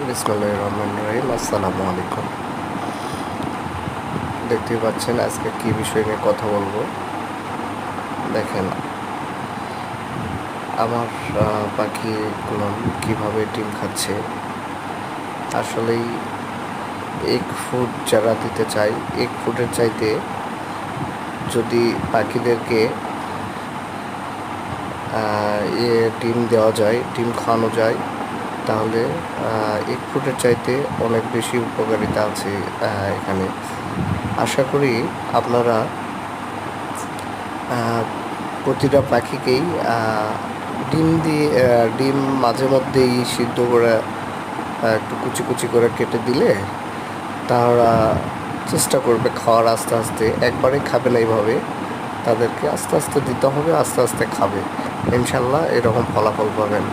বিসমিল্লাহির রহমানির রহিম। আসসালামু আলাইকুম। দেখতেই পাচ্ছেন আজকে কি বিষয় নিয়ে কথা বলবো। দেখেন আমার পাখিগুলো কিভাবে ডিম খাচ্ছে। আসলেই এগ ফুড যারা দিতে চায়, এগ ফুডের চাইতে যদি পাখিদেরকে ডিম দেওয়া যায়, ডিম খাওয়ানো যায়, তাহলে এগ ফুডের চাইতে অনেক বেশি উপকারিতা আছে এখানে। আশা করি আপনারা প্রতিটা পাখিকেই ডিম মাঝে মধ্যেই সিদ্ধ করে একটু কুচি কুচি করে কেটে দিলে তারা চেষ্টা করবে খাওয়ার। আস্তে আস্তে একবারে খাবে না, এইভাবে তাদেরকে আস্তে আস্তে দিতে হবে, আস্তে আস্তে খাবে। ইনশাল্লাহ এরকম ফলাফল পাবেন।